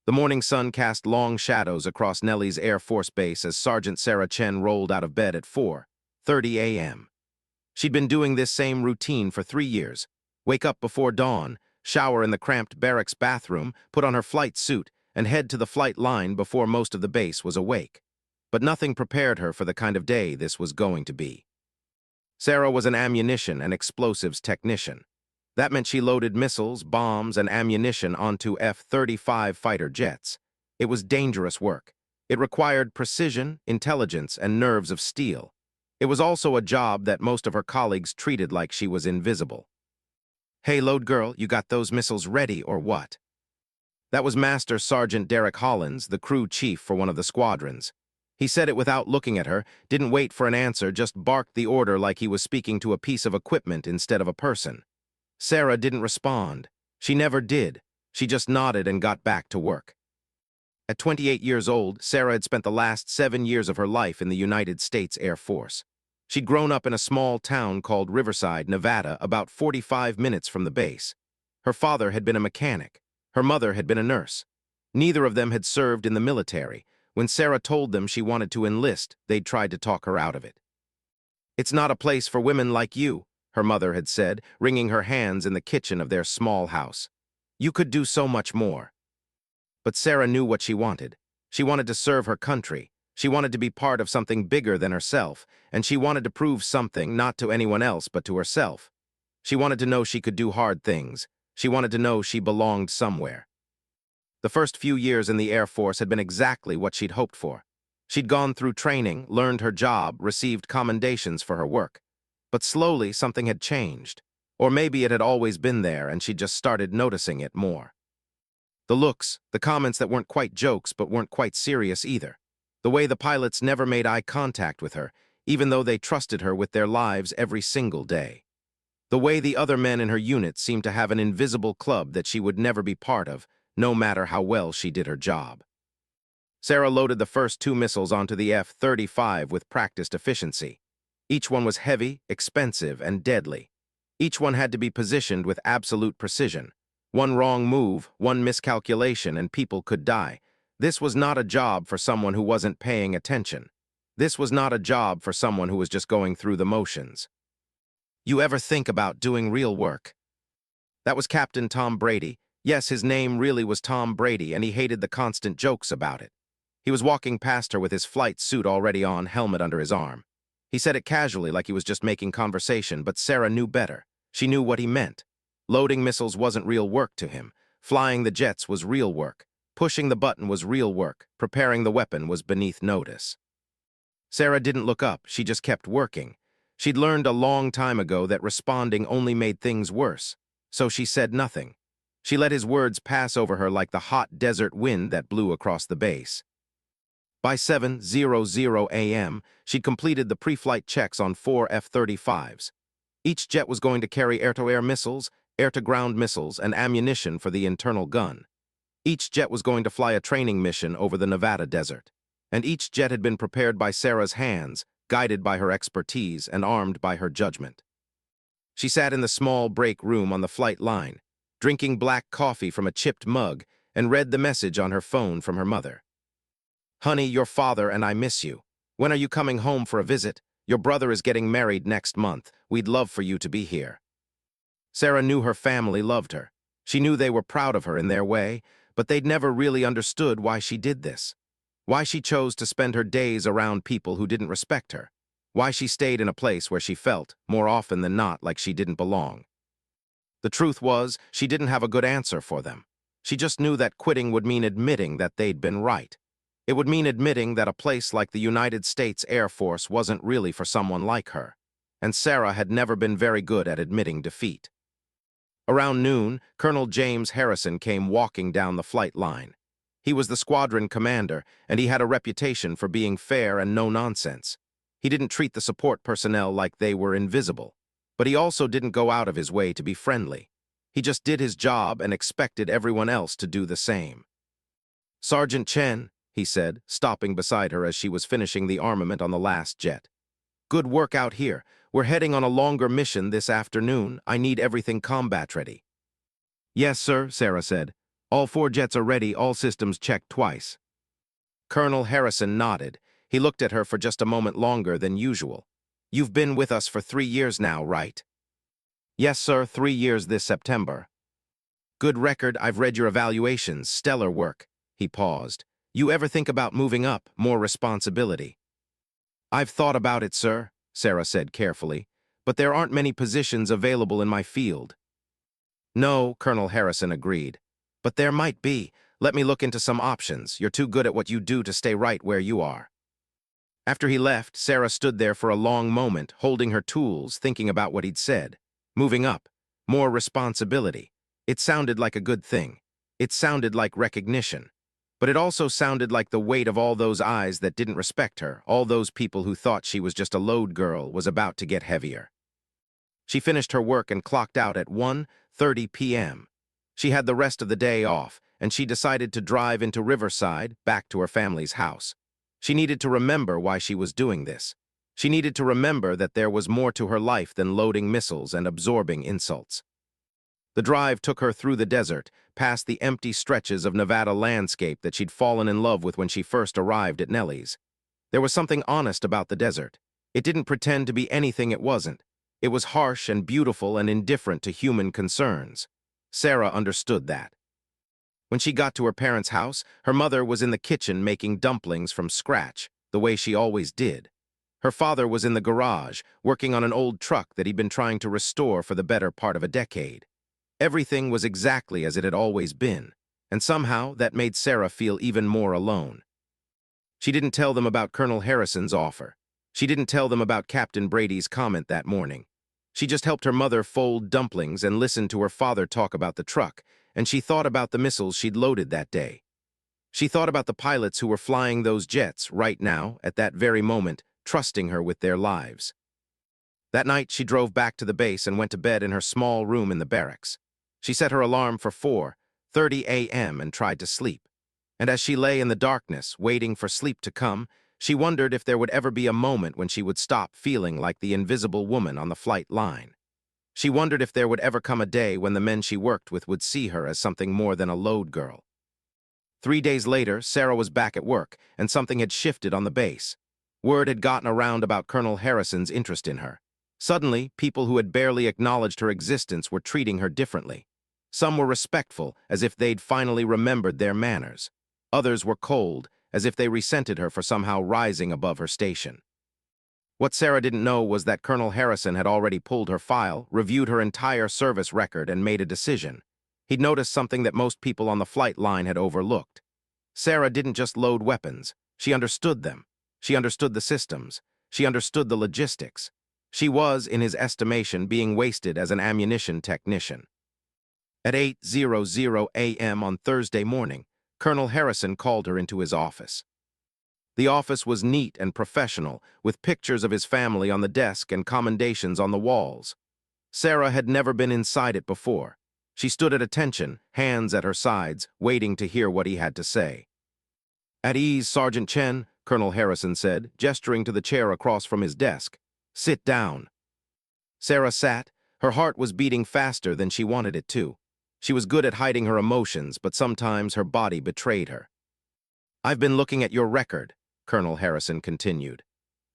The morning sun cast long shadows across Nellie's Air Force Base as Sergeant Sarah Chen rolled out of bed at 4:30 a.m. She'd been doing this same routine for 3 years. Wake up before dawn, shower in the cramped barracks bathroom, put on her flight suit, and head to the flight line before most of the base was awake. But nothing prepared her for the kind of day this was going to be. Sarah was an ammunition and explosives technician. That meant she loaded missiles, bombs, and ammunition onto F-35 fighter jets. It was dangerous work. It required precision, intelligence, and nerves of steel. It was also a job that most of her colleagues treated like she was invisible. "Hey, load girl, you got those missiles ready or what?" That was Master Sergeant Derek Hollins, the crew chief for one of the squadrons. He said it without looking at her, didn't wait for an answer, just barked the order like he was speaking to a piece of equipment instead of a person. Sarah didn't respond. She never did. She just nodded and got back to work. At 28 years old, Sarah had spent the last 7 years of her life in the United States Air Force. She'd grown up in a small town called Riverside, Nevada, about 45 minutes from the base. Her father had been a mechanic. Her mother had been a nurse. Neither of them had served in the military. When Sarah told them she wanted to enlist, they'd tried to talk her out of it. "It's not a place for women like you," her mother had said, wringing her hands in the kitchen of their small house. "You could do so much more." But Sarah knew what she wanted. She wanted to serve her country. She wanted to be part of something bigger than herself, and she wanted to prove something, not to anyone else, but to herself. She wanted to know she could do hard things. She wanted to know she belonged somewhere. The first few years in the Air Force had been exactly what she'd hoped for. She'd gone through training, learned her job, received commendations for her work. But slowly, something had changed. Or maybe it had always been there and she'd just started noticing it more. The looks, the comments that weren't quite jokes but weren't quite serious either. The way the pilots never made eye contact with her, even though they trusted her with their lives every single day. The way the other men in her unit seemed to have an invisible club that she would never be part of, no matter how well she did her job. Sarah loaded the first 2 missiles onto the F-35 with practiced efficiency. Each one was heavy, expensive, and deadly. Each one had to be positioned with absolute precision. One wrong move, one miscalculation, and people could die. This was not a job for someone who wasn't paying attention. This was not a job for someone who was just going through the motions. "You ever think about doing real work?" That was Captain Tom Brady. Yes, his name really was Tom Brady, and he hated the constant jokes about it. He was walking past her with his flight suit already on, helmet under his arm. He said it casually, like he was just making conversation, but Sarah knew better. She knew what he meant. Loading missiles wasn't real work to him. Flying the jets was real work. Pushing the button was real work. Preparing the weapon was beneath notice. Sarah didn't look up. She just kept working. She'd learned a long time ago that responding only made things worse. So she said nothing. She let his words pass over her like the hot desert wind that blew across the base. By 7:00 a.m., she'd completed the pre-flight checks on 4 F-35's. Each jet was going to carry air-to-air missiles, air-to-ground missiles, and ammunition for the internal gun. Each jet was going to fly a training mission over the Nevada desert. And each jet had been prepared by Sarah's hands, guided by her expertise and armed by her judgment. She sat in the small break room on the flight line, drinking black coffee from a chipped mug, and read the message on her phone from her mother. "Honey, your father and I miss you. When are you coming home for a visit? Your brother is getting married next month. We'd love for you to be here." Sarah knew her family loved her. She knew they were proud of her in their way, but they'd never really understood why she did this. Why she chose to spend her days around people who didn't respect her. Why she stayed in a place where she felt, more often than not, like she didn't belong. The truth was, she didn't have a good answer for them. She just knew that quitting would mean admitting that they'd been right. It would mean admitting that a place like the United States Air Force wasn't really for someone like her. And Sarah had never been very good at admitting defeat. Around noon, Colonel James Harrison came walking down the flight line. He was the squadron commander, and he had a reputation for being fair and no-nonsense. He didn't treat the support personnel like they were invisible, but he also didn't go out of his way to be friendly. He just did his job and expected everyone else to do the same. "Sergeant Chen," he said, stopping beside her as she was finishing the armament on the last jet. "Good work out here. We're heading on a longer mission this afternoon. I need everything combat ready." "Yes, sir," Sarah said. All 4 jets are ready, all systems checked twice. Colonel Harrison nodded. He looked at her for just a moment longer than usual. You've been with us for 3 years now, right? Yes, sir, 3 years this September. Good record, I've read your evaluations, stellar work. He paused. You ever think about moving up, more responsibility? I've thought about it, sir, Sarah said carefully, but there aren't many positions available in my field. No, Colonel Harrison agreed. But there might be. Let me look into some options. You're too good at what you do to stay right where you are. After he left, Sarah stood there for a long moment, holding her tools, thinking about what he'd said. Moving up. More responsibility. It sounded like a good thing. It sounded like recognition. But it also sounded like the weight of all those eyes that didn't respect her, all those people who thought she was just a load girl, was about to get heavier. She finished her work and clocked out at 1:30 p.m. She had the rest of the day off, and she decided to drive into Riverside, back to her family's house. She needed to remember why she was doing this. She needed to remember that there was more to her life than loading missiles and absorbing insults. The drive took her through the desert, past the empty stretches of Nevada landscape that she'd fallen in love with when she first arrived at Nellie's. There was something honest about the desert. It didn't pretend to be anything it wasn't. It was harsh and beautiful and indifferent to human concerns. Sarah understood that. When she got to her parents' house, her mother was in the kitchen making dumplings from scratch, the way she always did. Her father was in the garage, working on an old truck that he'd been trying to restore for the better part of a decade. Everything was exactly as it had always been, and somehow that made Sarah feel even more alone. She didn't tell them about Colonel Harrison's offer. She didn't tell them about Captain Brady's comment that morning. She just helped her mother fold dumplings and listened to her father talk about the truck, and she thought about the missiles she'd loaded that day. She thought about the pilots who were flying those jets right now, at that very moment, trusting her with their lives. That night, she drove back to the base and went to bed in her small room in the barracks. She set her alarm for 4:30 a.m. and tried to sleep. And as she lay in the darkness, waiting for sleep to come, she wondered if there would ever be a moment when she would stop feeling like the invisible woman on the flight line. She wondered if there would ever come a day when the men she worked with would see her as something more than a load girl. 3 days later, Sarah was back at work, and something had shifted on the base. Word had gotten around about Colonel Harrison's interest in her. Suddenly, people who had barely acknowledged her existence were treating her differently. Some were respectful, as if they'd finally remembered their manners. Others were cold, as if they resented her for somehow rising above her station. What Sarah didn't know was that Colonel Harrison had already pulled her file, reviewed her entire service record, and made a decision. He'd noticed something that most people on the flight line had overlooked. Sarah didn't just load weapons. She understood them. She understood the systems. She understood the logistics. She was, in his estimation, being wasted as an ammunition technician. At 8:00 a.m. on Thursday morning, Colonel Harrison called her into his office. The office was neat and professional, with pictures of his family on the desk and commendations on the walls. Sarah had never been inside it before. She stood at attention, hands at her sides, waiting to hear what he had to say. At ease, Sergeant Chen, Colonel Harrison said, gesturing to the chair across from his desk. Sit down. Sarah sat. Her heart was beating faster than she wanted it to. She was good at hiding her emotions, but sometimes her body betrayed her. I've been looking at your record, Colonel Harrison continued.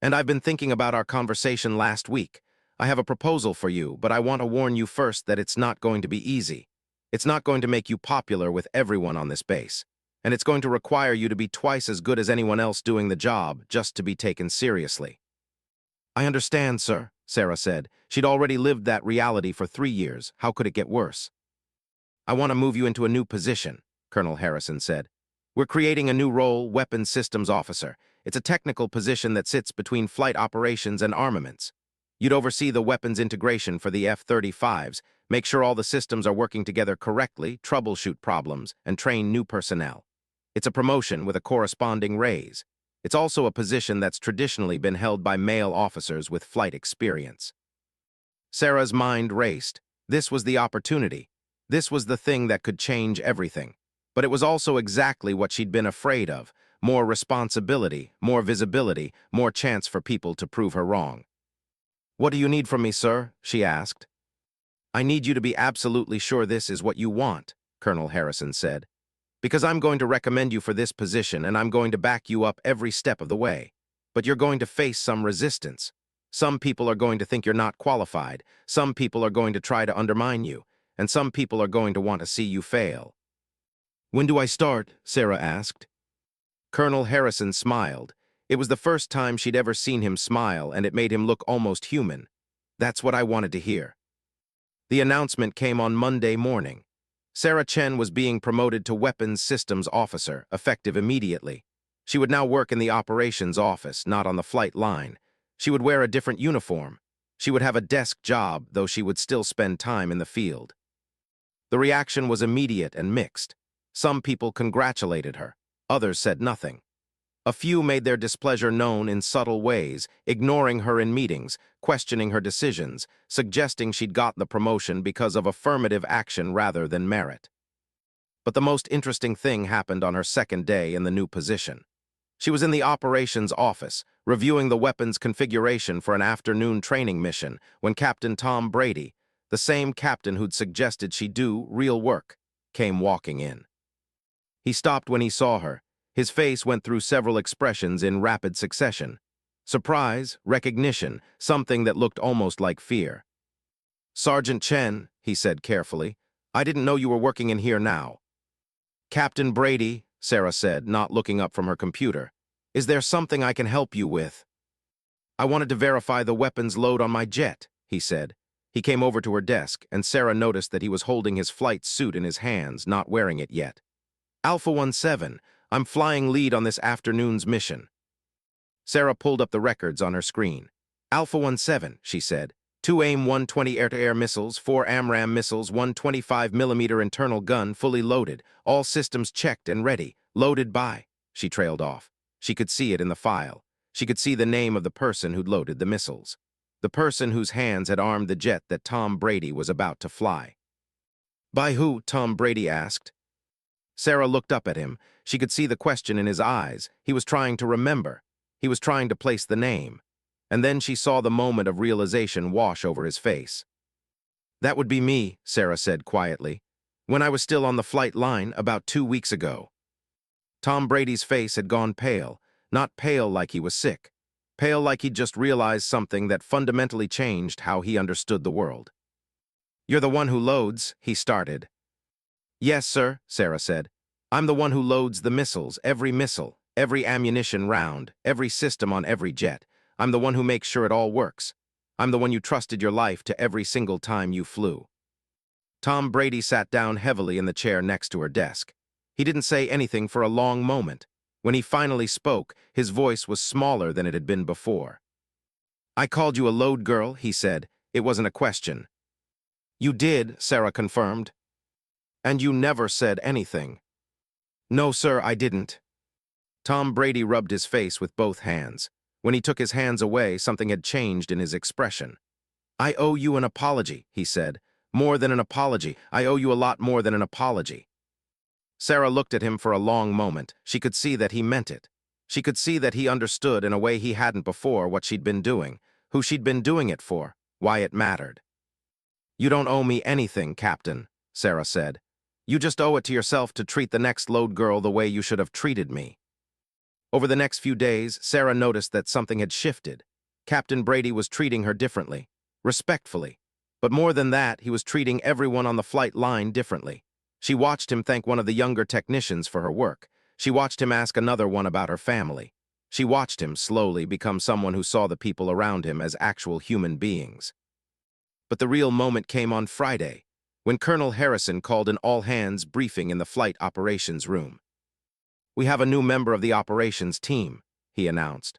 And I've been thinking about our conversation last week. I have a proposal for you, but I want to warn you first that it's not going to be easy. It's not going to make you popular with everyone on this base. And it's going to require you to be twice as good as anyone else doing the job just to be taken seriously. I understand, sir, Sarah said. She'd already lived that reality for 3 years. How could it get worse? I want to move you into a new position, Colonel Harrison said. We're creating a new role, Weapons Systems Officer. It's a technical position that sits between flight operations and armaments. You'd oversee the weapons integration for the F-35's, make sure all the systems are working together correctly, troubleshoot problems, and train new personnel. It's a promotion with a corresponding raise. It's also a position that's traditionally been held by male officers with flight experience. Sarah's mind raced. This was the opportunity. This was the thing that could change everything. But it was also exactly what she'd been afraid of. More responsibility, more visibility, more chance for people to prove her wrong. What do you need from me, sir? She asked. I need you to be absolutely sure this is what you want, Colonel Harrison said, "because I'm going to recommend you for this position and I'm going to back you up every step of the way. But you're going to face some resistance. Some people are going to think you're not qualified, some people are going to try to undermine you, and some people are going to want to see you fail." "When do I start?" Sarah asked. Colonel Harrison smiled. It was the first time she'd ever seen him smile, and it made him look almost human. "That's what I wanted to hear." The announcement came on Monday morning. Sarah Chen was being promoted to Weapons Systems Officer, effective immediately. She would now work in the operations office, not on the flight line. She would wear a different uniform. She would have a desk job, though she would still spend time in the field. The reaction was immediate and mixed. Some people congratulated her. Others said nothing. A few made their displeasure known in subtle ways, ignoring her in meetings, questioning her decisions, suggesting she'd got the promotion because of affirmative action rather than merit. But the most interesting thing happened on her second day in the new position. She was in the operations office, reviewing the weapons configuration for an afternoon training mission, when Captain Tom Brady, the same captain who'd suggested she do real work, came walking in. He stopped when he saw her. His face went through several expressions in rapid succession. Surprise, recognition, something that looked almost like fear. "Sergeant Chen," he said carefully, "I didn't know you were working in here now." "Captain Brady," Sarah said, not looking up from her computer, "is there something I can help you with?" "I wanted to verify the weapons load on my jet," he said. He came over to her desk, and Sarah noticed that he was holding his flight suit in his hands, not wearing it yet. "Alpha 17, I'm flying lead on this afternoon's mission." Sarah pulled up the records on her screen. "Alpha 17, she said. 2 AIM-120 air-to-air missiles, 4 AMRAAM missiles, 1 25mm internal gun, fully loaded, all systems checked and ready, loaded by—" She trailed off. She could see it in the file. She could see the name of the person who'd loaded the missiles. The person whose hands had armed the jet that Tom Brady was about to fly. "By who?" Tom Brady asked. Sarah looked up at him. She could see the question in his eyes. He was trying to remember. He was trying to place the name. And then she saw the moment of realization wash over his face. "That would be me," Sarah said quietly, "when I was still on the flight line about 2 weeks ago." Tom Brady's face had gone pale, not pale like he was sick, pale like he'd just realized something that fundamentally changed how he understood the world. "You're the one who loads," he started. "Yes, sir," Sarah said. "I'm the one who loads the missiles, every ammunition round, every system on every jet. I'm the one who makes sure it all works. I'm the one you trusted your life to every single time you flew." Tom Brady sat down heavily in the chair next to her desk. He didn't say anything for a long moment. When he finally spoke, his voice was smaller than it had been before. "I called you a load girl," he said. It wasn't a question. "You did," Sarah confirmed. "And you never said anything." "No, sir, I didn't." Tom Brady rubbed his face with both hands. When he took his hands away, something had changed in his expression. "I owe you an apology," he said. "More than an apology. I owe you a lot more than an apology." Sarah looked at him for a long moment. She could see that he meant it. She could see that he understood in a way he hadn't before what she'd been doing, who she'd been doing it for, why it mattered. "You don't owe me anything, Captain," Sarah said. "You just owe it to yourself to treat the next load girl the way you should have treated me." Over the next few days, Sarah noticed that something had shifted. Captain Brady was treating her differently, respectfully. But more than that, he was treating everyone on the flight line differently. She watched him thank one of the younger technicians for her work. She watched him ask another one about her family. She watched him slowly become someone who saw the people around him as actual human beings. But the real moment came on Friday, when Colonel Harrison called an all-hands briefing in the flight operations room. "We have a new member of the operations team," he announced.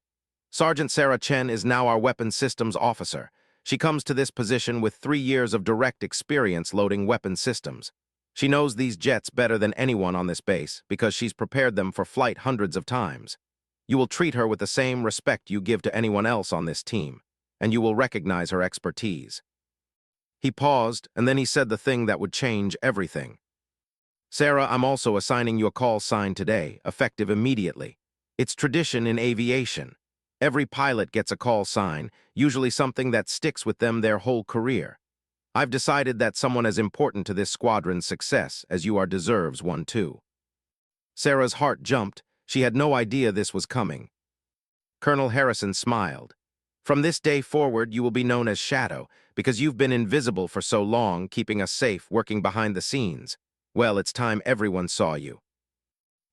"Sergeant Sarah Chen is now our weapons systems officer. She comes to this position with 3 years of direct experience loading weapon systems. She knows these jets better than anyone on this base because she's prepared them for flight hundreds of times. You will treat her with the same respect you give to anyone else on this team, and you will recognize her expertise." He paused, and then he said the thing that would change everything. "Sarah, I'm also assigning you a call sign today, effective immediately. It's tradition in aviation. Every pilot gets a call sign, usually something that sticks with them their whole career. I've decided that someone as important to this squadron's success as you are deserves one too." Sarah's heart jumped. She had no idea this was coming. Colonel Harrison smiled. "From this day forward, you will be known as Shadow, because you've been invisible for so long, keeping us safe, working behind the scenes. Well, it's time everyone saw you."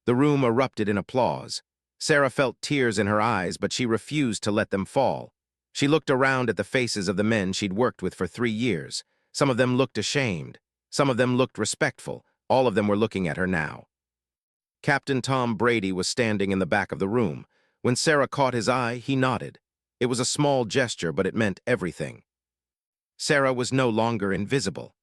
The room erupted in applause. Sarah felt tears in her eyes, but she refused to let them fall. She looked around at the faces of the men she'd worked with for 3 years. Some of them looked ashamed. Some of them looked respectful. All of them were looking at her now. Captain Tom Brady was standing in the back of the room. When Sarah caught his eye, he nodded. It was a small gesture, but it meant everything. Sarah was no longer invisible.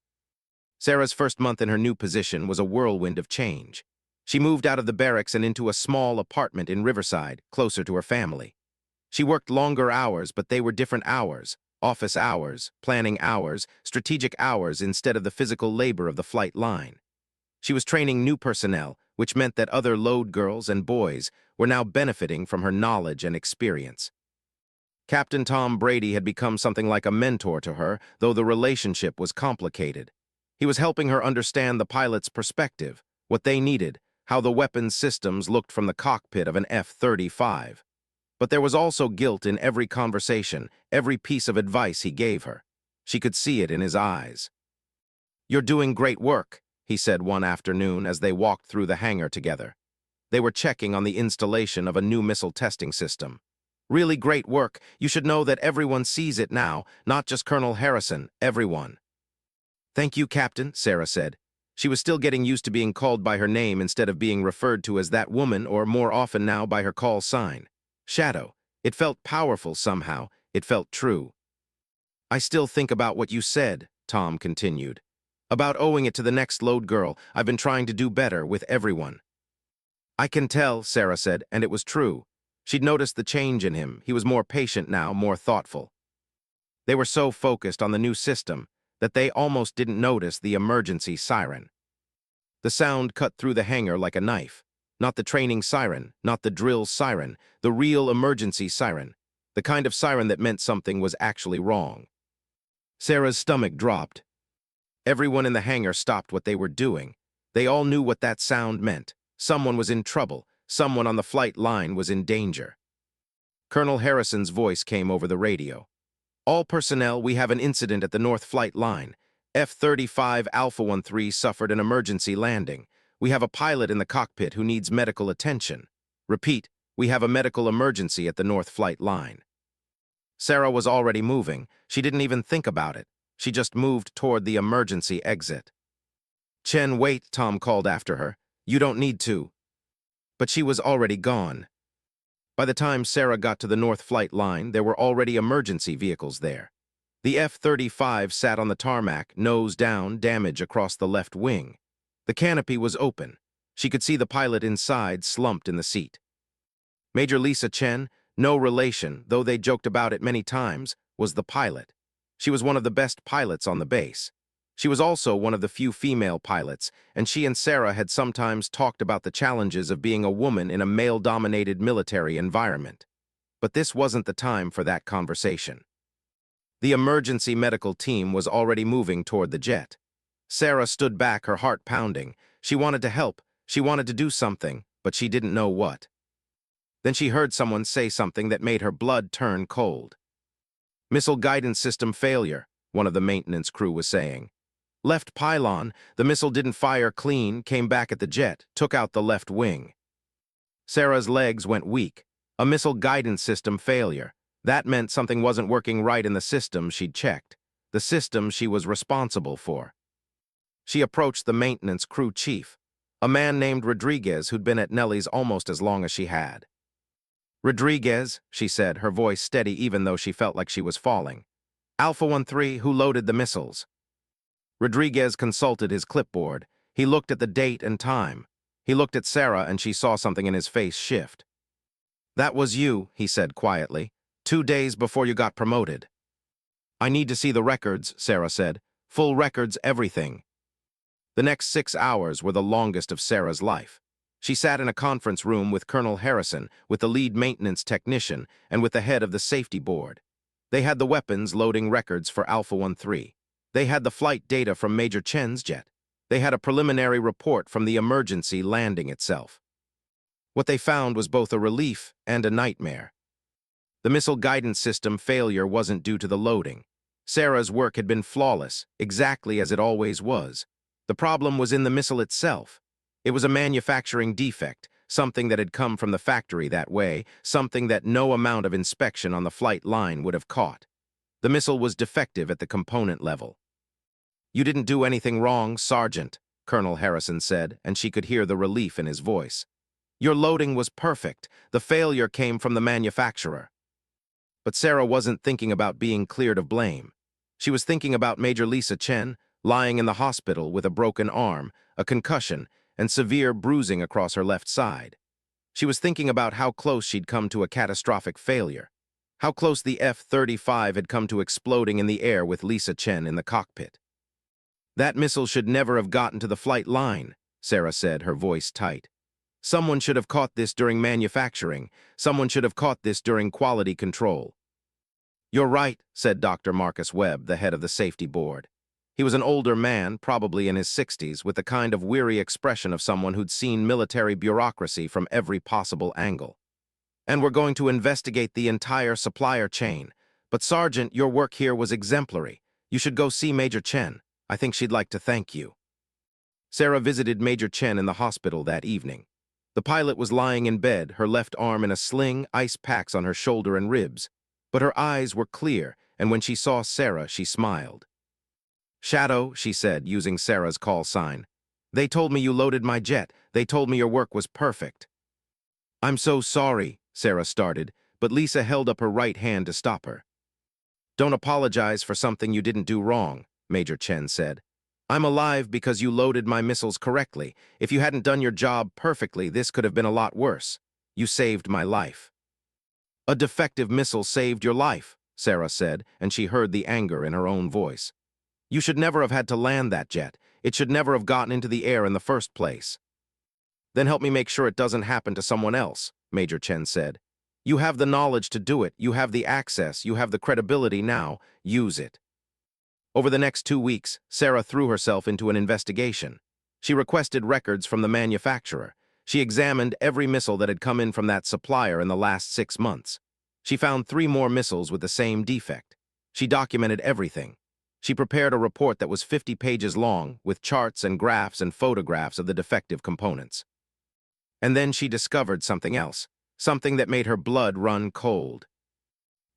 Sarah's first month in her new position was a whirlwind of change. She moved out of the barracks and into a small apartment in Riverside, closer to her family. She worked longer hours, but they were different hours. Office hours, planning hours, strategic hours instead of the physical labor of the flight line. She was training new personnel, which meant that other load girls and boys were now benefiting from her knowledge and experience. Captain Tom Brady had become something like a mentor to her, though the relationship was complicated. He was helping her understand the pilot's perspective, what they needed, how the weapons systems looked from the cockpit of an F-35. But there was also guilt in every conversation, every piece of advice he gave her. She could see it in his eyes. "You're doing great work," he said one afternoon as they walked through the hangar together. They were checking on the installation of a new missile testing system. "Really great work. You should know that everyone sees it now, not just Colonel Harrison, everyone." "Thank you, Captain," Sarah said. She was still getting used to being called by her name instead of being referred to as that woman, or more often now by her call sign. Shadow. It felt powerful somehow. It felt true. "I still think about what you said," Tom continued. "About owing it to the next load girl. I've been trying to do better with everyone." "I can tell," Sarah said, and it was true. She'd noticed the change in him. He was more patient now, more thoughtful. They were so focused on the new system that they almost didn't notice the emergency siren. The sound cut through the hangar like a knife. Not the training siren, not the drill siren, the real emergency siren, the kind of siren that meant something was actually wrong. Sarah's stomach dropped. Everyone in the hangar stopped what they were doing. They all knew what that sound meant. Someone was in trouble. Someone on the flight line was in danger. Colonel Harrison's voice came over the radio. "All personnel, we have an incident at the North Flight Line. F-35 Alpha 13 suffered an emergency landing. We have a pilot in the cockpit who needs medical attention. Repeat, we have a medical emergency at the North Flight Line." Sarah was already moving. She didn't even think about it. She just moved toward the emergency exit. "Chen, wait," Tom called after her. "You don't need to." But she was already gone. By the time Sarah got to the North Flight Line, there were already emergency vehicles there. The F-35 sat on the tarmac, nose down, damage across the left wing. The canopy was open. She could see the pilot inside, slumped in the seat. Major Lisa Chen, no relation, though they joked about it many times, was the pilot. She was one of the best pilots on the base. She was also one of the few female pilots, and she and Sarah had sometimes talked about the challenges of being a woman in a male-dominated military environment. But this wasn't the time for that conversation. The emergency medical team was already moving toward the jet. Sarah stood back, her heart pounding. She wanted to help. She wanted to do something, but she didn't know what. Then she heard someone say something that made her blood turn cold. "Missile guidance system failure," one of the maintenance crew was saying. "Left pylon, the missile didn't fire clean, came back at the jet, took out the left wing." Sarah's legs went weak. A missile guidance system failure. That meant something wasn't working right in the system she'd checked, the system she was responsible for. She approached the maintenance crew chief, a man named Rodriguez who'd been at Nellie's almost as long as she had. "Rodriguez," she said, her voice steady even though she felt like she was falling. "Alpha 13, who loaded the missiles?" Rodriguez consulted his clipboard. He looked at the date and time. He looked at Sarah and she saw something in his face shift. "That was you," he said quietly, 2 days before you got promoted." "I need to see the records," Sarah said. "Full records, everything." The next 6 hours were the longest of Sarah's life. She sat in a conference room with Colonel Harrison, with the lead maintenance technician, and with the head of the safety board. They had the weapons loading records for Alpha 13. They had the flight data from Major Chen's jet. They had a preliminary report from the emergency landing itself. What they found was both a relief and a nightmare. The missile guidance system failure wasn't due to the loading. Sarah's work had been flawless, exactly as it always was. The problem was in the missile itself. It was a manufacturing defect, something that had come from the factory that way, something that no amount of inspection on the flight line would have caught. The missile was defective at the component level. "You didn't do anything wrong, Sergeant," Colonel Harrison said, and she could hear the relief in his voice. "Your loading was perfect. The failure came from the manufacturer." But Sarah wasn't thinking about being cleared of blame. She was thinking about Major Lisa Chen, lying in the hospital with a broken arm, a concussion, and severe bruising across her left side. She was thinking about how close she'd come to a catastrophic failure, how close the F-35 had come to exploding in the air with Lisa Chen in the cockpit. "That missile should never have gotten to the flight line," Sarah said, her voice tight. "Someone should have caught this during manufacturing. Someone should have caught this during quality control." "You're right," said Dr. Marcus Webb, the head of the safety board. He was an older man, probably in his 60s, with the kind of weary expression of someone who'd seen military bureaucracy from every possible angle. "And we're going to investigate the entire supplier chain. But Sergeant, your work here was exemplary. You should go see Major Chen. I think she'd like to thank you." Sarah visited Major Chen in the hospital that evening. The pilot was lying in bed, her left arm in a sling, ice packs on her shoulder and ribs. But her eyes were clear, and when she saw Sarah, she smiled. "Shadow," she said, using Sarah's call sign. "They told me you loaded my jet. They told me your work was perfect." "I'm so sorry," Sarah started, but Lisa held up her right hand to stop her. "Don't apologize for something you didn't do wrong," Major Chen said. "I'm alive because you loaded my missiles correctly. If you hadn't done your job perfectly, this could have been a lot worse. You saved my life." "A defective missile saved your life," Sarah said, and she heard the anger in her own voice. "You should never have had to land that jet. It should never have gotten into the air in the first place." "Then help me make sure it doesn't happen to someone else," Major Chen said. "You have the knowledge to do it. You have the access. You have the credibility now. Use it." Over the next 2 weeks, Sarah threw herself into an investigation. She requested records from the manufacturer. She examined every missile that had come in from that supplier in the last 6 months. She found 3 more missiles with the same defect. She documented everything. She prepared a report that was 50 pages long, with charts and graphs and photographs of the defective components. And then she discovered something else, something that made her blood run cold.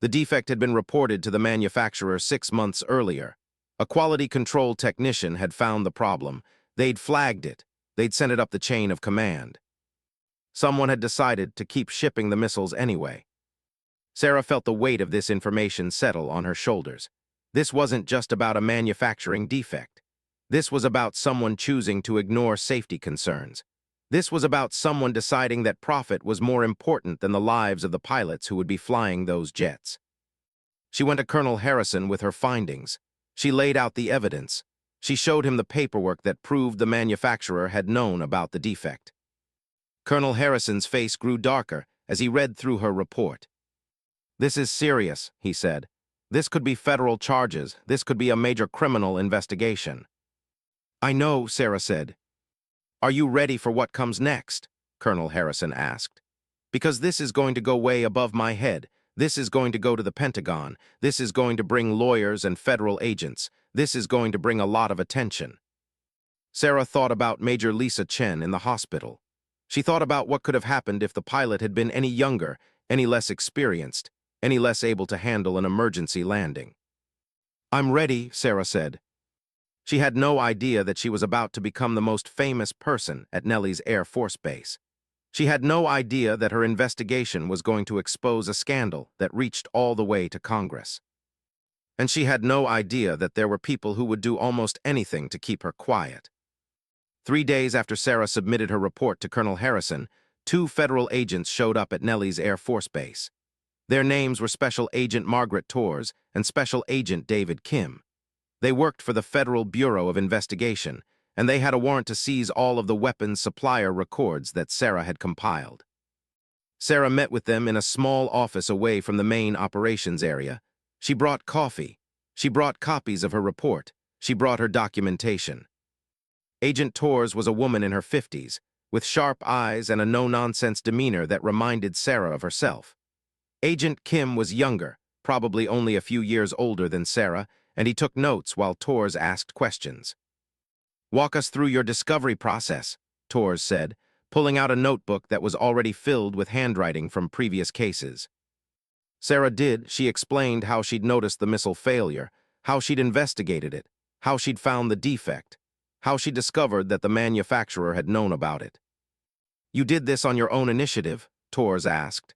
The defect had been reported to the manufacturer 6 months earlier. A quality control technician had found the problem. They'd flagged it. They'd sent it up the chain of command. Someone had decided to keep shipping the missiles anyway. Sarah felt the weight of this information settle on her shoulders. This wasn't just about a manufacturing defect. This was about someone choosing to ignore safety concerns. This was about someone deciding that profit was more important than the lives of the pilots who would be flying those jets. She went to Colonel Harrison with her findings. She laid out the evidence. She showed him the paperwork that proved the manufacturer had known about the defect. Colonel Harrison's face grew darker as he read through her report. "This is serious," he said. "This could be federal charges. This could be a major criminal investigation." "I know," Sarah said. "Are you ready for what comes next?" Colonel Harrison asked. "Because this is going to go way above my head. This is going to go to the Pentagon. This is going to bring lawyers and federal agents. This is going to bring a lot of attention." Sarah thought about Major Lisa Chen in the hospital. She thought about what could have happened if the pilot had been any younger, any less experienced, any less able to handle an emergency landing. "I'm ready," Sarah said. She had no idea that she was about to become the most famous person at Nellie's Air Force Base. She had no idea that her investigation was going to expose a scandal that reached all the way to Congress. And she had no idea that there were people who would do almost anything to keep her quiet. 3 days after Sarah submitted her report to Colonel Harrison, 2 federal agents showed up at Nellie's Air Force Base. Their names were Special Agent Margaret Torres and Special Agent David Kim. They worked for the Federal Bureau of Investigation, and they had a warrant to seize all of the weapons supplier records that Sarah had compiled. Sarah met with them in a small office away from the main operations area. She brought coffee. She brought copies of her report. She brought her documentation. Agent Torres was a woman in her 50s, with sharp eyes and a no-nonsense demeanor that reminded Sarah of herself. Agent Kim was younger, probably only a few years older than Sarah, and he took notes while Torres asked questions. "Walk us through your discovery process," Torres said, pulling out a notebook that was already filled with handwriting from previous cases. Sarah did. She explained how she'd noticed the missile failure, how she'd investigated it, how she'd found the defect, how she discovered that the manufacturer had known about it. "You did this on your own initiative?" Torres asked.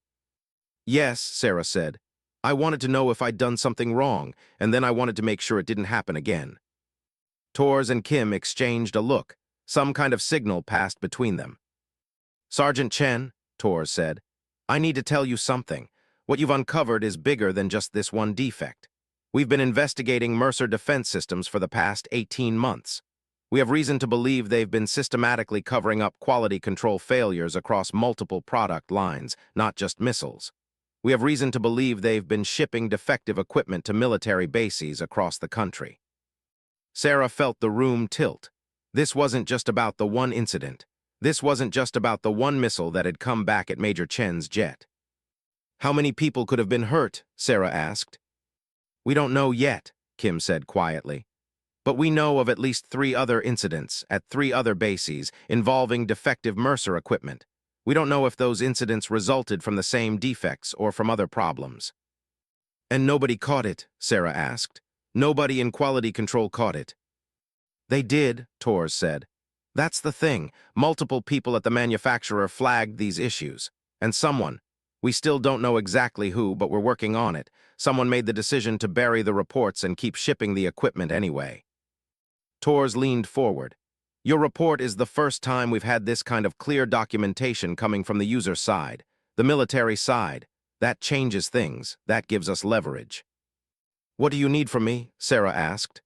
"Yes," Sarah said. "I wanted to know if I'd done something wrong, and then I wanted to make sure it didn't happen again." Torres and Kim exchanged a look. Some kind of signal passed between them. "Sergeant Chen," Torres said, "I need to tell you something. What you've uncovered is bigger than just this one defect. We've been investigating Mercer Defense Systems for the past 18 months. We have reason to believe they've been systematically covering up quality control failures across multiple product lines, not just missiles. We have reason to believe they've been shipping defective equipment to military bases across the country." Sarah felt the room tilt. This wasn't just about the one incident. This wasn't just about the one missile that had come back at Major Chen's jet. "How many people could have been hurt?" Sarah asked. "We don't know yet," Kim said quietly. "But we know of at least 3 other incidents at 3 other bases involving defective Mercer equipment. We don't know if those incidents resulted from the same defects or from other problems." "And nobody caught it?" Sarah asked. "Nobody in quality control caught it?" "They did," Torres said. "That's the thing. Multiple people at the manufacturer flagged these issues. And someone, we still don't know exactly who, but we're working on it, someone made the decision to bury the reports and keep shipping the equipment anyway." Torres leaned forward. "Your report is the first time we've had this kind of clear documentation coming from the user side, the military side. That changes things. That gives us leverage." "What do you need from me?" Sarah asked.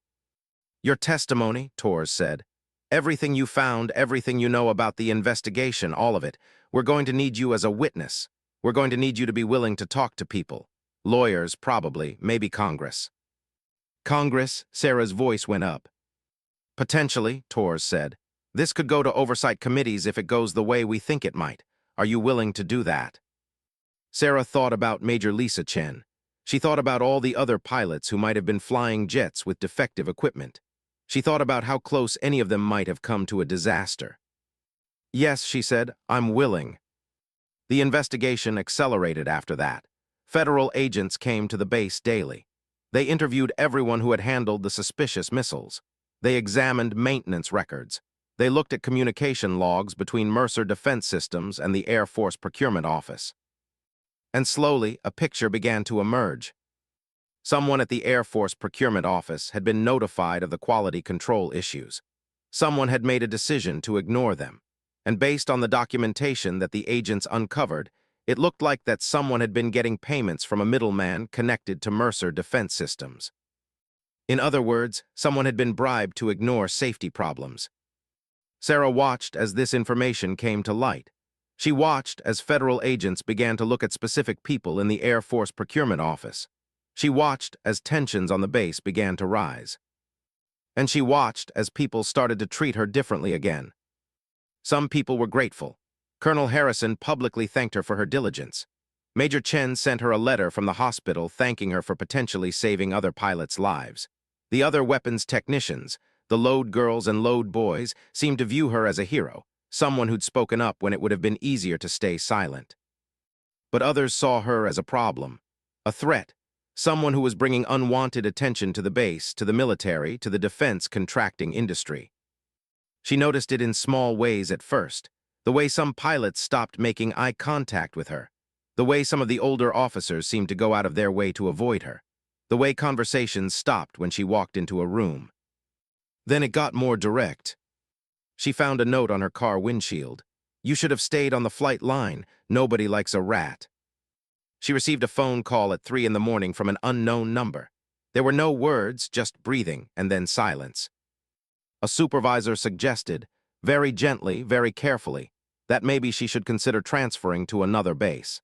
"Your testimony," Torres said. "Everything you found, everything you know about the investigation, all of it. We're going to need you as a witness. We're going to need you to be willing to talk to people. Lawyers, probably, maybe Congress." "Congress?" Sarah's voice went up. "Potentially," Torres said. "This could go to oversight committees if it goes the way we think it might. Are you willing to do that?" Sarah thought about Major Lisa Chen. She thought about all the other pilots who might have been flying jets with defective equipment. She thought about how close any of them might have come to a disaster. "Yes," she said, "I'm willing." The investigation accelerated after that. Federal agents came to the base daily. They interviewed everyone who had handled the suspicious missiles. They examined maintenance records. They looked at communication logs between Mercer Defense Systems and the Air Force Procurement Office. And slowly, a picture began to emerge. Someone at the Air Force Procurement Office had been notified of the quality control issues. Someone had made a decision to ignore them. And based on the documentation that the agents uncovered, it looked like that someone had been getting payments from a middleman connected to Mercer Defense Systems. In other words, someone had been bribed to ignore safety problems. Sarah watched as this information came to light. She watched as federal agents began to look at specific people in the Air Force Procurement Office. She watched as tensions on the base began to rise. And she watched as people started to treat her differently again. Some people were grateful. Colonel Harrison publicly thanked her for her diligence. Major Chen sent her a letter from the hospital thanking her for potentially saving other pilots' lives. The other weapons technicians, the load girls and load boys, seemed to view her as a hero, someone who'd spoken up when it would have been easier to stay silent. But others saw her as a problem, a threat, someone who was bringing unwanted attention to the base, to the military, to the defense contracting industry. She noticed it in small ways at first, the way some pilots stopped making eye contact with her, the way some of the older officers seemed to go out of their way to avoid her, the way conversations stopped when she walked into a room. Then it got more direct. She found a note on her car windshield. "You should have stayed on the flight line. Nobody likes a rat." She received a phone call at 3 in the morning from an unknown number. There were no words, just breathing, and then silence. A supervisor suggested, very gently, very carefully, that maybe she should consider transferring to another base.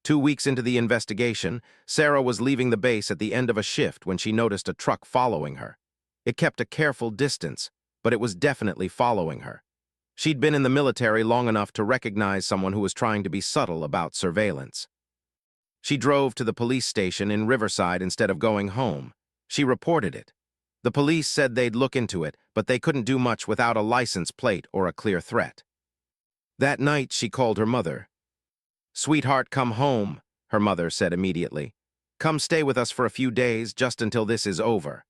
2 weeks into the investigation, Sarah was leaving the base at the end of a shift when she noticed a truck following her. It kept a careful distance, but it was definitely following her. She'd been in the military long enough to recognize someone who was trying to be subtle about surveillance. She drove to the police station in Riverside instead of going home. She reported it. The police said they'd look into it, but they couldn't do much without a license plate or a clear threat. That night, she called her mother. "Sweetheart, come home," her mother said immediately. "Come stay with us for a few days, just until this is over."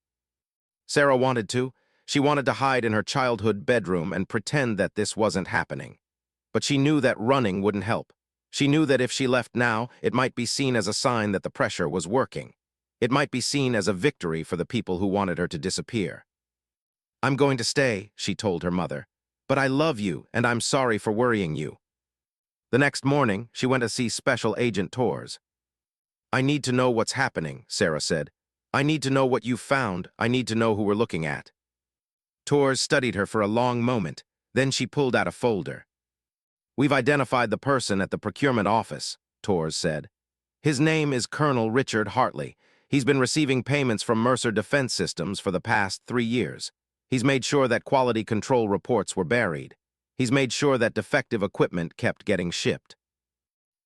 Sarah wanted to. She wanted to hide in her childhood bedroom and pretend that this wasn't happening. But she knew that running wouldn't help. She knew that if she left now, it might be seen as a sign that the pressure was working. It might be seen as a victory for the people who wanted her to disappear. "I'm going to stay," she told her mother. "But I love you, and I'm sorry for worrying you." The next morning, she went to see Special Agent Torres. "I need to know what's happening," Sarah said. "I need to know what you found. I need to know who we're looking at." Torres studied her for a long moment. Then she pulled out a folder. "We've identified the person at the procurement office," Torres said. "His name is Colonel Richard Hartley. He's been receiving payments from Mercer Defense Systems for the past 3 years. He's made sure that quality control reports were buried. He's made sure that defective equipment kept getting shipped."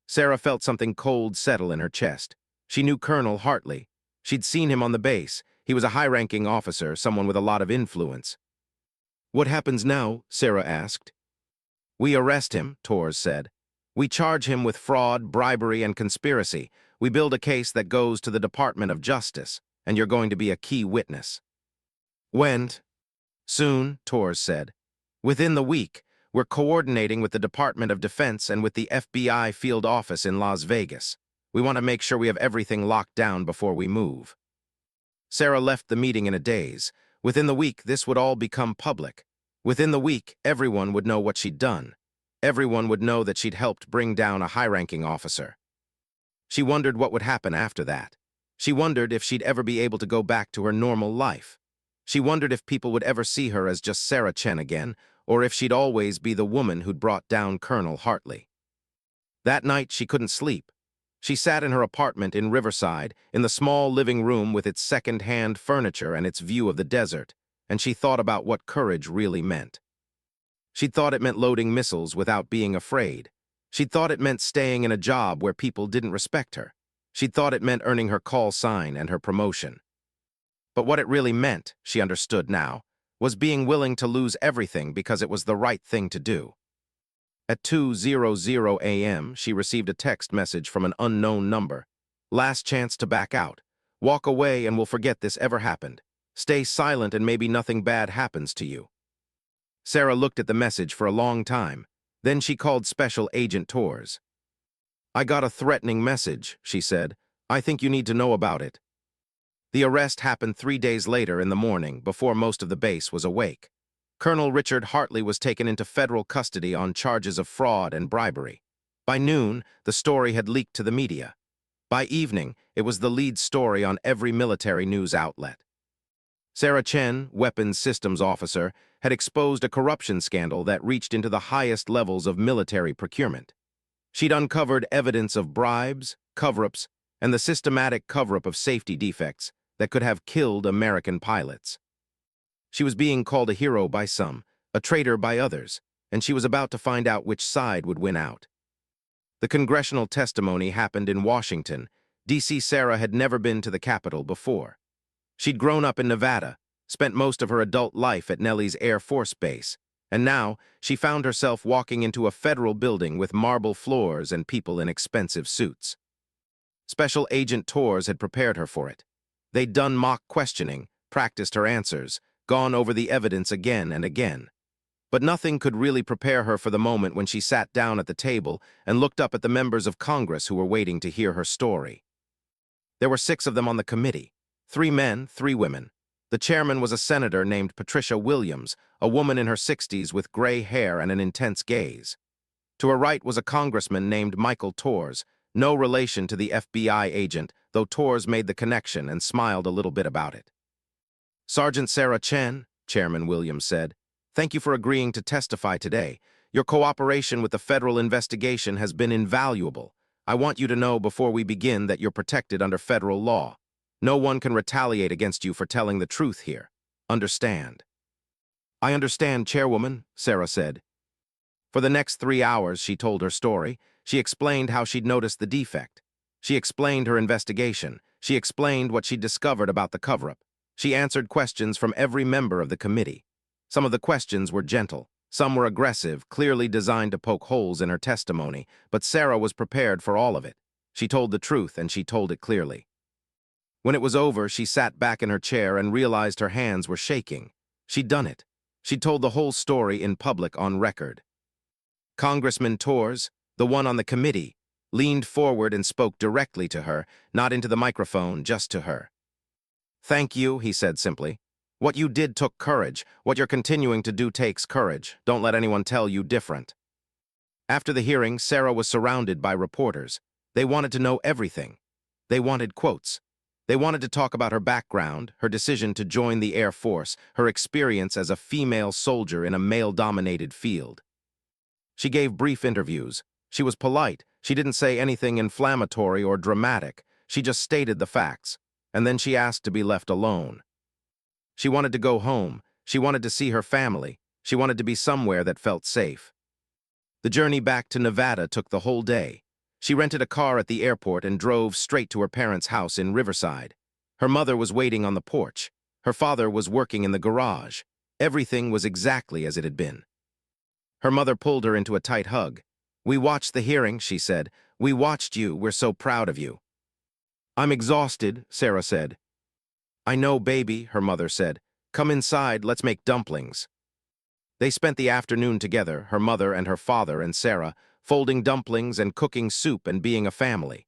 Sarah felt something cold settle in her chest. She knew Colonel Hartley. She'd seen him on the base. He was a high-ranking officer, someone with a lot of influence. "What happens now?" Sarah asked. "We arrest him," Torres said. "We charge him with fraud, bribery, and conspiracy. We build a case that goes to the Department of Justice, and you're going to be a key witness." "When?" "Soon," Torres said. "Within the week. We're coordinating with the Department of Defense and with the FBI field office in Las Vegas. We want to make sure we have everything locked down before we move." Sarah left the meeting in a daze. Within the week, this would all become public. Within the week, everyone would know what she'd done. Everyone would know that she'd helped bring down a high-ranking officer. She wondered what would happen after that. She wondered if she'd ever be able to go back to her normal life. She wondered if people would ever see her as just Sarah Chen again, or if she'd always be the woman who'd brought down Colonel Hartley. That night, she couldn't sleep. She sat in her apartment in Riverside, in the small living room with its second-hand furniture and its view of the desert, and she thought about what courage really meant. She'd thought it meant loading missiles without being afraid. She'd thought it meant staying in a job where people didn't respect her. She'd thought it meant earning her call sign and her promotion. But what it really meant, she understood now, was being willing to lose everything because it was the right thing to do. At 2:00 a.m., she received a text message from an unknown number. "Last chance to back out. Walk away and we'll forget this ever happened. Stay silent and maybe nothing bad happens to you." Sarah looked at the message for a long time. Then she called Special Agent Torres. "I got a threatening message," she said. "I think you need to know about it." The arrest happened 3 days later in the morning, before most of the base was awake. Colonel Richard Hartley was taken into federal custody on charges of fraud and bribery. By noon, the story had leaked to the media. By evening, it was the lead story on every military news outlet. Sarah Chen, Weapons Systems Officer, had exposed a corruption scandal that reached into the highest levels of military procurement. She'd uncovered evidence of bribes, cover-ups, and the systematic cover-up of safety defects that could have killed American pilots. She was being called a hero by some, a traitor by others, and she was about to find out which side would win out. The congressional testimony happened in Washington, D.C. Sarah had never been to the Capitol before. She'd grown up in Nevada, spent most of her adult life at Nellis Air Force Base, and now she found herself walking into a federal building with marble floors and people in expensive suits. Special Agent Torres had prepared her for it. They'd done mock questioning, practiced her answers, gone over the evidence again and again. But nothing could really prepare her for the moment when she sat down at the table and looked up at the members of Congress who were waiting to hear her story. There were 6 of them on the committee, 3 men, 3 women. The chairman was a senator named Patricia Williams, a woman in her 60s with gray hair and an intense gaze. To her right was a congressman named Michael Torres, no relation to the FBI agent, though Torres made the connection and smiled a little bit about it. "Sergeant Sarah Chen," Chairman Williams said, "thank you for agreeing to testify today. Your cooperation with the federal investigation has been invaluable. I want you to know before we begin that you're protected under federal law. No one can retaliate against you for telling the truth here. Understand. I understand, Chairwoman, Sarah said. For the next 3 hours, she told her story. She explained how she'd noticed the defect. She explained her investigation. She explained what she'd discovered about the cover-up. She answered questions from every member of the committee. Some of the questions were gentle. Some were aggressive, clearly designed to poke holes in her testimony, but Sarah was prepared for all of it. She told the truth, and she told it clearly. When it was over, she sat back in her chair and realized her hands were shaking. She'd done it. She'd told the whole story in public on record. Congressman Torres, the one on the committee, leaned forward and spoke directly to her, not into the microphone, just to her. "Thank you," he said simply. "What you did took courage. What you're continuing to do takes courage. Don't let anyone tell you different." After the hearing, Sarah was surrounded by reporters. They wanted to know everything. They wanted quotes. They wanted to talk about her background, her decision to join the Air Force, her experience as a female soldier in a male-dominated field. She gave brief interviews. She was polite. She didn't say anything inflammatory or dramatic. She just stated the facts. And then she asked to be left alone. She wanted to go home. She wanted to see her family. She wanted to be somewhere that felt safe. The journey back to Nevada took the whole day. She rented a car at the airport and drove straight to her parents' house in Riverside. Her mother was waiting on the porch. Her father was working in the garage. Everything was exactly as it had been. Her mother pulled her into a tight hug. "We watched the hearing," she said. "We watched you. We're so proud of you." "I'm exhausted," Sarah said. "I know, baby," her mother said. "Come inside, let's make dumplings." They spent the afternoon together, her mother and her father and Sarah, folding dumplings and cooking soup and being a family.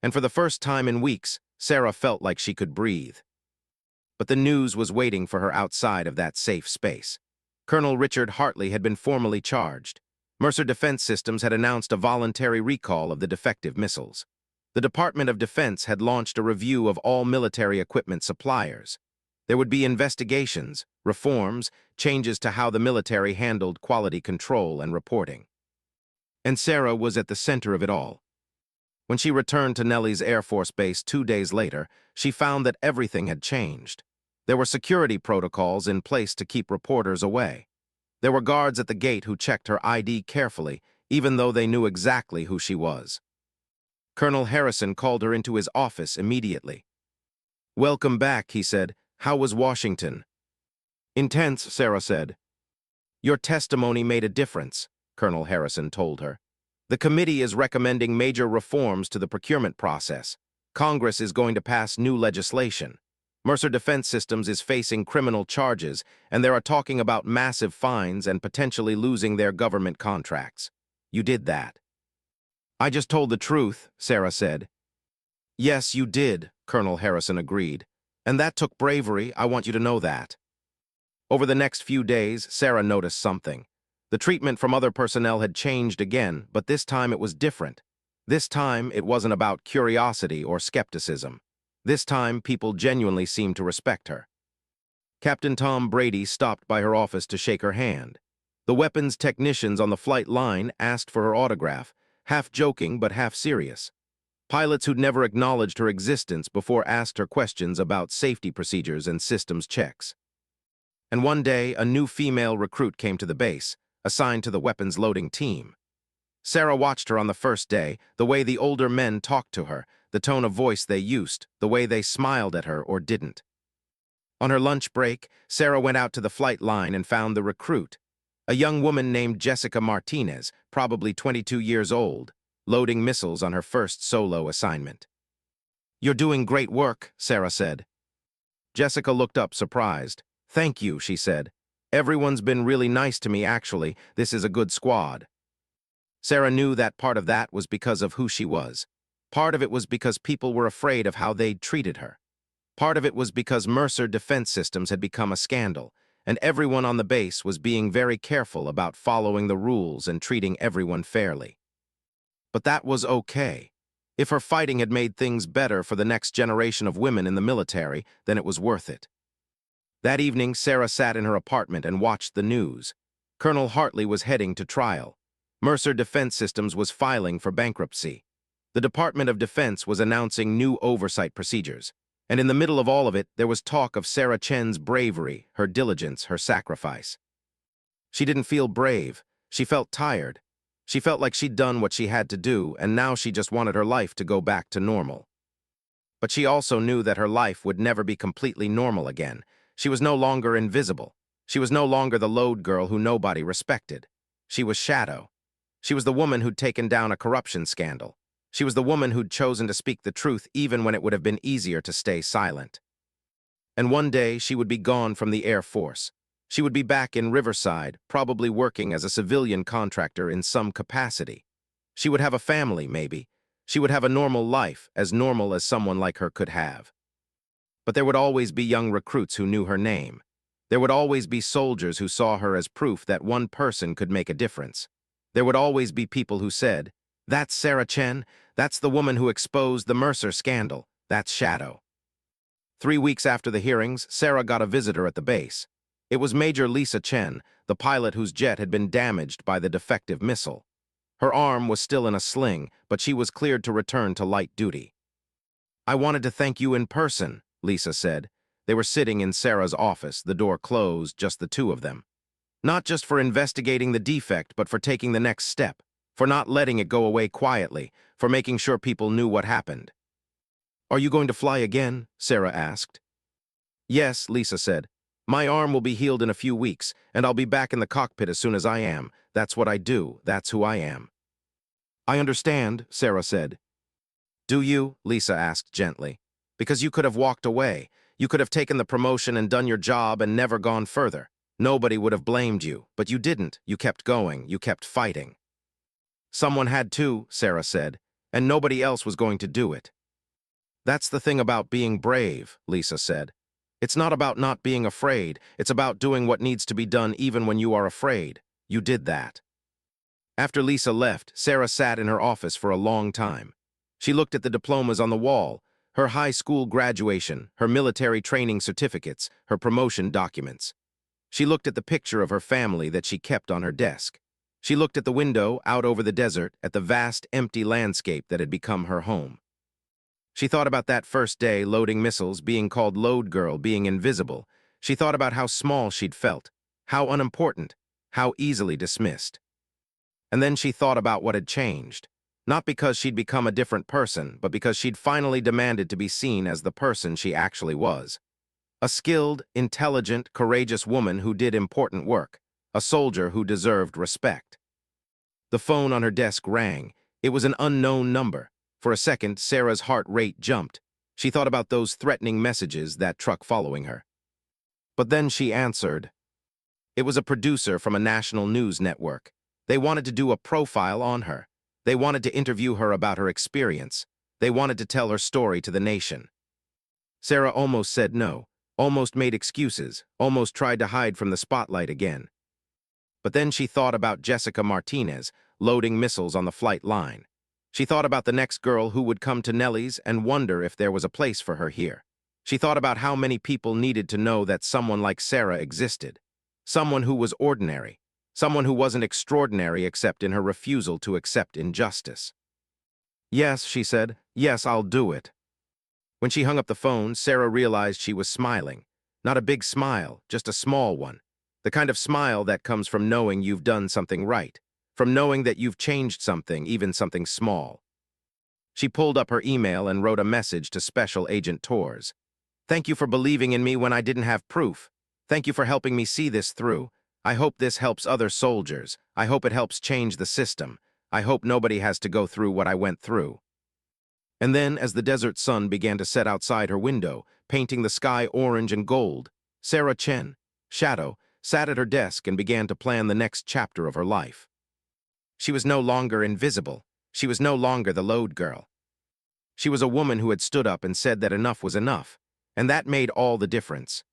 And for the first time in weeks, Sarah felt like she could breathe. But the news was waiting for her outside of that safe space. Colonel Richard Hartley had been formally charged. Mercer Defense Systems had announced a voluntary recall of the defective missiles. The Department of Defense had launched a review of all military equipment suppliers. There would be investigations, reforms, changes to how the military handled quality control and reporting. And Sarah was at the center of it all. When she returned to Nellis Air Force Base 2 days later, she found that everything had changed. There were security protocols in place to keep reporters away. There were guards at the gate who checked her ID carefully, even though they knew exactly who she was. Colonel Harrison called her into his office immediately. "Welcome back," he said. "How was Washington?" "Intense," Sarah said. "Your testimony made a difference," Colonel Harrison told her. "The committee is recommending major reforms to the procurement process. Congress is going to pass new legislation. Mercer Defense Systems is facing criminal charges, and they are talking about massive fines and potentially losing their government contracts. You did that." "I just told the truth," Sarah said. "Yes, you did," Colonel Harrison agreed. "And that took bravery, I want you to know that." Over the next few days, Sarah noticed something. The treatment from other personnel had changed again, but this time it was different. This time, it wasn't about curiosity or skepticism. This time, people genuinely seemed to respect her. Captain Tom Brady stopped by her office to shake her hand. The weapons technicians on the flight line asked for her autograph, half joking but half serious. Pilots who'd never acknowledged her existence before asked her questions about safety procedures and systems checks. And one day, a new female recruit came to the base, assigned to the weapons loading team. Sarah watched her on the first day, the way the older men talked to her, the tone of voice they used, the way they smiled at her or didn't. On her lunch break, Sarah went out to the flight line and found the recruit, a young woman named Jessica Martinez, probably 22 years old, loading missiles on her first solo assignment. "You're doing great work," Sarah said. Jessica looked up surprised. "Thank you," she said. "Everyone's been really nice to me, actually. This is a good squad." Sarah knew that part of that was because of who she was. Part of it was because people were afraid of how they'd treated her. Part of it was because Mercer Defense Systems had become a scandal, and everyone on the base was being very careful about following the rules and treating everyone fairly. But that was okay. If her fighting had made things better for the next generation of women in the military, then it was worth it. That evening, Sarah sat in her apartment and watched the news. Colonel Hartley was heading to trial. Mercer Defense Systems was filing for bankruptcy. The Department of Defense was announcing new oversight procedures. And in the middle of all of it, there was talk of Sarah Chen's bravery, her diligence, her sacrifice. She didn't feel brave. She felt tired. She felt like she'd done what she had to do, and now she just wanted her life to go back to normal. But she also knew that her life would never be completely normal again. She was no longer invisible. She was no longer the load girl who nobody respected. She was Shadow. She was the woman who'd taken down a corruption scandal. She was the woman who'd chosen to speak the truth even when it would have been easier to stay silent. And one day she would be gone from the Air Force. She would be back in Riverside, probably working as a civilian contractor in some capacity. She would have a family, maybe. She would have a normal life, as normal as someone like her could have. But there would always be young recruits who knew her name. There would always be soldiers who saw her as proof that one person could make a difference. There would always be people who said, "That's Sarah Chen. That's the woman who exposed the Mercer scandal. That's Shadow." 3 weeks after the hearings, Sarah got a visitor at the base. It was Major Lisa Chen, the pilot whose jet had been damaged by the defective missile. Her arm was still in a sling, but she was cleared to return to light duty. "I wanted to thank you in person," Lisa said. They were sitting in Sarah's office, the door closed, just the two of them. "Not just for investigating the defect, but for taking the next step, for not letting it go away quietly, for making sure people knew what happened." "Are you going to fly again?" Sarah asked. "Yes," Lisa said. "My arm will be healed in a few weeks, and I'll be back in the cockpit as soon as I am. That's what I do. That's who I am." "I understand," Sarah said. "Do you?" Lisa asked gently. "Because you could have walked away. You could have taken the promotion and done your job and never gone further. Nobody would have blamed you, but you didn't. You kept going. You kept fighting." "Someone had to," Sarah said, "and nobody else was going to do it." "That's the thing about being brave," Lisa said. "It's not about not being afraid. It's about doing what needs to be done even when you are afraid. You did that." After Lisa left, Sarah sat in her office for a long time. She looked at the diplomas on the wall, her high school graduation, her military training certificates, her promotion documents. She looked at the picture of her family that she kept on her desk. She looked at the window, out over the desert, at the vast, empty landscape that had become her home. She thought about that first day, loading missiles, being called Load Girl, being invisible. She thought about how small she'd felt, how unimportant, how easily dismissed. And then she thought about what had changed. Not because she'd become a different person, but because she'd finally demanded to be seen as the person she actually was. A skilled, intelligent, courageous woman who did important work. A soldier who deserved respect. The phone on her desk rang. It was an unknown number. For a second, Sarah's heart rate jumped. She thought about those threatening messages, that truck following her. But then she answered. It was a producer from a national news network. They wanted to do a profile on her. They wanted to interview her about her experience. They wanted to tell her story to the nation. Sarah almost said no, almost made excuses, almost tried to hide from the spotlight again. But then she thought about Jessica Martinez, loading missiles on the flight line. She thought about the next girl who would come to Nellie's and wonder if there was a place for her here. She thought about how many people needed to know that someone like Sarah existed. Someone who was ordinary. Someone who wasn't extraordinary except in her refusal to accept injustice. "Yes," she said. "Yes, I'll do it." When she hung up the phone, Sarah realized she was smiling. Not a big smile, just a small one. The kind of smile that comes from knowing you've done something right, from knowing that you've changed something, even something small. She pulled up her email and wrote a message to Special Agent Torres. "Thank you for believing in me when I didn't have proof. Thank you for helping me see this through. I hope this helps other soldiers. I hope it helps change the system. I hope nobody has to go through what I went through." And then, as the desert sun began to set outside her window, painting the sky orange and gold, Sarah Chen, Shadow, sat at her desk and began to plan the next chapter of her life. She was no longer invisible. She was no longer the load girl. She was a woman who had stood up and said that enough was enough, and that made all the difference.